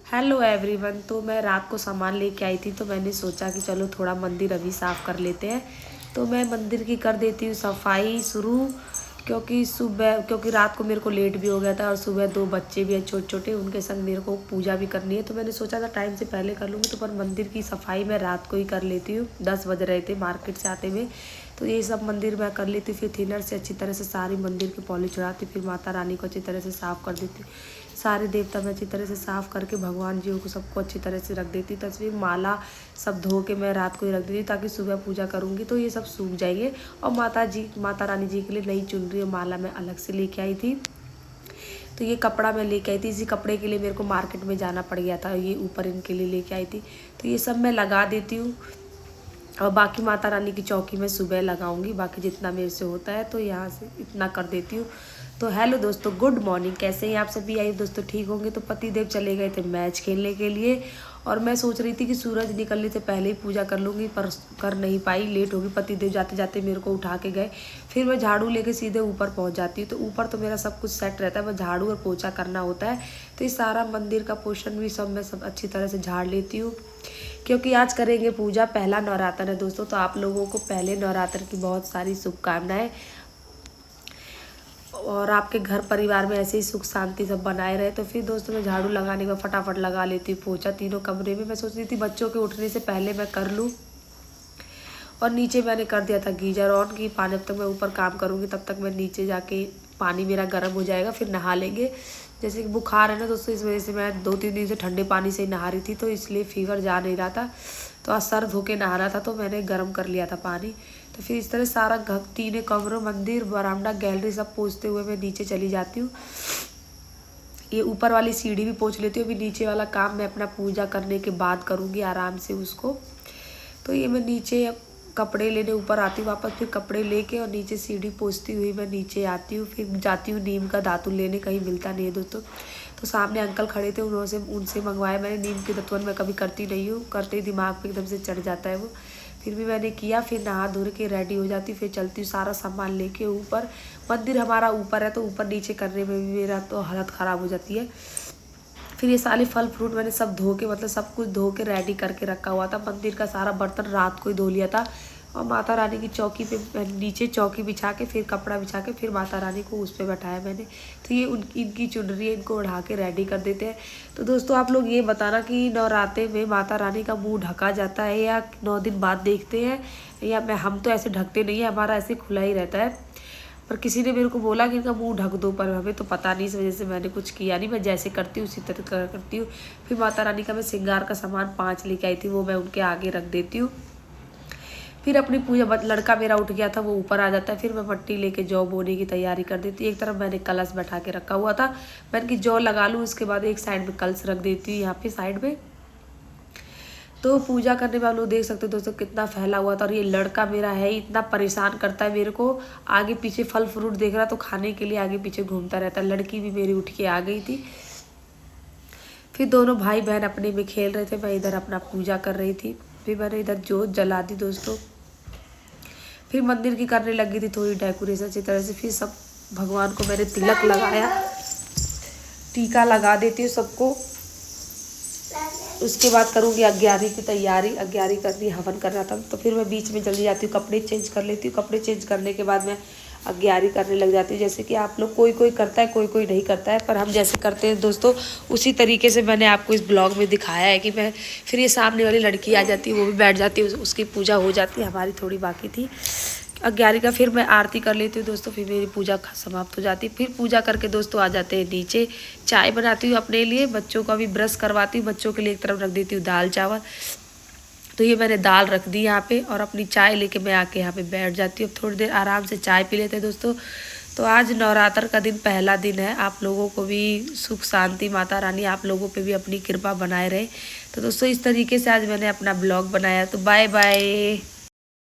Hello everyone. तो मैं रात को सामान लेके आई थी, तो मैंने सोचा कि चलो थोड़ा मंदिर अभी साफ़ कर लेते हैं। तो मैं मंदिर की कर देती हूँ सफाई शुरू, क्योंकि रात को मेरे को लेट भी हो गया था और सुबह 2 बच्चे भी हैं छोटे छोटे, उनके संग मेरे को पूजा भी करनी है। तो मैंने सोचा था टाइम से पहले कर लूँगी, तो पर मंदिर की सफाई मैं रात को ही कर लेती हूँ। 10 बज रहे थे मार्केट से आते हुए, तो ये सब मंदिर मैं कर लेती। फिर थिनर से अच्छी तरह से सारी मंदिर की पॉलिश चढ़ाती, फिर माता रानी को अच्छी तरह से साफ़ कर देती। सारे देवता मैं अच्छी तरह से साफ़ करके भगवान जी को सबको अच्छी तरह से रख देती। तस्वीर माला सब धो के मैं रात को ही रख देती, ताकि सुबह पूजा करूँगी तो ये सब सूख जाएंगे। और माता रानी जी के लिए नई चुनरी और माला मैं अलग से लेके आई थी। तो ये कपड़ा मैं लेके आई थी, इसी कपड़े के लिए मेरे को मार्केट में जाना पड़ गया था, ये ऊपर इनके लिए लेके आई थी। तो ये सब मैं लगा देती हूँ, और बाकी माता रानी की चौकी में सुबह लगाऊंगी। बाकी जितना मेरे से होता है तो यहाँ से इतना कर देती हूँ। तो हेलो दोस्तों, गुड मॉर्निंग। कैसे हैं आप सभी? आई दोस्तों ठीक होंगे। तो पतिदेव चले गए थे मैच खेलने के लिए, और मैं सोच रही थी कि सूरज निकलने से पहले ही पूजा कर लूँगी, पर कर नहीं पाई, लेट होगी। पतिदेव जाते जाते मेरे को उठा के गए। फिर मैं झाड़ू लेके सीधे ऊपर पहुँच जाती हूँ। तो ऊपर तो मेरा सब कुछ सेट रहता है, बस झाड़ू और पोछा करना होता है। तो ये सारा मंदिर का पोर्शन भी सब मैं सब अच्छी तरह से झाड़ लेती हूँ, क्योंकि आज करेंगे पूजा। पहला नवरात्र है दोस्तों, तो आप लोगों को पहले नवरात्र की बहुत सारी शुभकामनाएं, और आपके घर परिवार में ऐसे ही सुख शांति सब बनाए रहे। तो फिर दोस्तों मैं झाड़ू लगाने में फटाफट लगा लेती हूँ पोछा तीनों कमरे में। मैं सोच रही थी बच्चों के उठने से पहले मैं कर लूँ, और नीचे मैंने कर दिया था गीजर ऑन की पानी। जब तक मैं ऊपर काम करूँगी तब तक मैं नीचे जाके पानी मेरा गर्म हो जाएगा, फिर नहा लेंगे। जैसे कि बुखार है ना दोस्तों, इस वजह से मैं 2-3 दिन से ठंडे पानी से ही नहा रही थी, तो इसलिए फीवर जा नहीं रहा था। तो आज सर धो के नहाना था, तो मैंने गर्म कर लिया था पानी। तो फिर इस तरह सारा घर, तीनों कमरों, मंदिर, बरामदा, गैलरी सब पोंछते हुए मैं नीचे चली जाती हूँ। ये ऊपर वाली सीढ़ी भी पोंछ लेती हूँ। अभी नीचे वाला काम मैं अपना पूजा करने के बाद करूँगी आराम से उसको। तो ये मैं नीचे कपड़े लेने ऊपर आती हूँ वापस, फिर कपड़े लेके और नीचे सीढ़ी पोंछती हुई मैं नीचे आती हूँ। फिर जाती हूँ नीम का दातुन लेने, कहीं मिलता नहीं है दोस्तों। तो सामने अंकल खड़े थे, उनसे मंगवाया मैंने नीम के दातुन। मैं कभी करती नहीं हूँ, करते ही दिमाग पे एकदम से चढ़ जाता है वो। फिर भी मैंने किया, फिर नहा धो के रेडी हो जाती हूँ, फिर चलती हूँ सारा सामान लेके ऊपर। मंदिर हमारा ऊपर है, तो ऊपर नीचे करने में भी मेरा तो हालत ख़राब हो जाती है। फिर ये सारे फल फ्रूट मैंने सब धो के, मतलब सब कुछ धो के रेडी करके रखा हुआ था। मंदिर का सारा बर्तन रात को ही धो लिया था, और माता रानी की चौकी पे नीचे चौकी बिछा के, फिर कपड़ा बिछा के, फिर माता रानी को उस पर बैठाया मैंने। तो ये इनकी चुनरी है, इनको ओढ़ा के रेडी कर देते हैं। तो दोस्तों आप लोग ये बताना कि नवरात्रे में माता रानी का मुँह ढका जाता है या 9 दिन बाद देखते हैं, या हम तो ऐसे ढकते नहीं है, हमारा ऐसे खुला ही रहता है। पर किसी ने मेरे को बोला कि इनका मुंह ढक दो, पर हमें तो पता नहीं, इस वजह से मैंने कुछ किया नहीं। मैं जैसे करती हूँ उसी तरह करती हूँ। फिर माता रानी का मैं श्रृंगार का सामान 5 लेके आई थी, वो मैं उनके आगे रख देती हूँ। फिर अपनी पूजा, लड़का मेरा उठ गया था, वो ऊपर आ जाता है। फिर मैं मट्टी लेके जौ बोने की तैयारी कर देती हूँ। एक तरफ मैंने कलश बैठा के रखा हुआ था, मैंने कि जौ लगा लूँ, उसके बाद एक साइड में कलश रख देती हूँ, यहाँ पे साइड में। तो पूजा करने में आप लोग देख सकते हो दोस्तों कितना फैला हुआ था। और ये लड़का मेरा है, इतना परेशान करता है मेरे को, आगे पीछे फल फ्रूट देख रहा तो खाने के लिए आगे पीछे घूमता रहता है। लड़की भी मेरी उठ के आ गई थी। फिर दोनों भाई बहन अपने में खेल रहे थे, मैं इधर अपना पूजा कर रही थी। फिर मैंने इधर जोत जला दी दोस्तों। फिर मंदिर की करने लगी थी थोड़ी डेकोरेशन अच्छी तरह से। फिर सब भगवान को मैंने तिलक लगाया, टीका लगा देती हूँ सबको। उसके बाद करूँगी अग्यारी की तैयारी। अग्यारी करनी, हवन करना था, तो फिर मैं बीच में जल्दी जाती हूँ, कपड़े चेंज कर लेती हूँ। कपड़े चेंज करने के बाद मैं अग्यारी करने लग जाती हूँ। जैसे कि आप लोग कोई कोई करता है, कोई कोई नहीं करता है, पर हम जैसे करते हैं दोस्तों उसी तरीके से मैंने आपको इस ब्लॉग में दिखाया है कि मैं। फिर ये सामने वाली लड़की आ जाती है, वो भी बैठ जाती है, उसकी पूजा हो जाती है। हमारी थोड़ी बाकी थी अग्यारी का। फिर मैं आरती कर लेती हूँ दोस्तों, फिर मेरी पूजा समाप्त हो जाती है। फिर पूजा करके दोस्तों आ जाते हैं नीचे, चाय बनाती हूँ अपने लिए, बच्चों को अभी ब्रश करवाती हूँ, बच्चों के लिए एक तरफ रख देती हूँ दाल चावल। तो ये मैंने दाल रख दी यहाँ पे, और अपनी चाय लेके मैं आके यहाँ पे बैठ जाती हूँ। थोड़ी देर आराम से चाय पी लेते हैं दोस्तों। तो आज नवरात्र का दिन, पहला दिन है। आप लोगों को भी सुख शांति, माता रानी आप लोगों पे भी अपनी कृपा बनाए रहे। तो दोस्तों इस तरीके से आज मैंने अपना ब्लॉग बनाया। तो बाय बाय।